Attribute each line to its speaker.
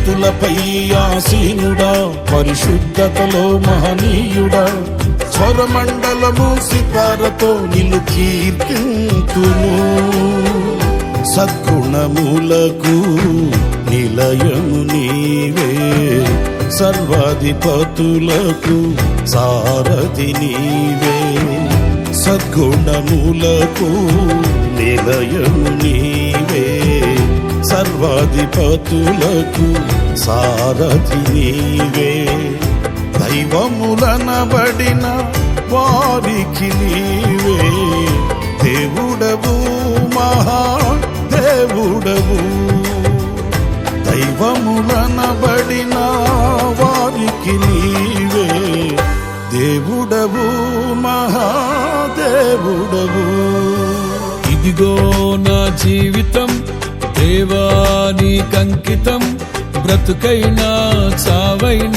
Speaker 1: ఉన్నతులపై ఆసీనుడా, పరిశుద్ధతలో మహనీయుడా, స్వరమండలము సితారతో నిన్ను కీర్తింతును. సద్గుణములకు నిలయము నీవే, సర్వాధిపతులకు సారథి నీవే. సద్గుణములకు నిలయము నీవే, సర్వాధిపతులకు సారథి నీవే. దైవములనబడిన వారికి నీవే దేవుడవు, మహాదేవుడవు. దైవములనబడిన వారికి నీవే దేవుడవు, మహాదేవుడవు.
Speaker 2: ఇదిగో నా జీవితం దేవా నీకంకితం, బ్రతుకైనా చావైనా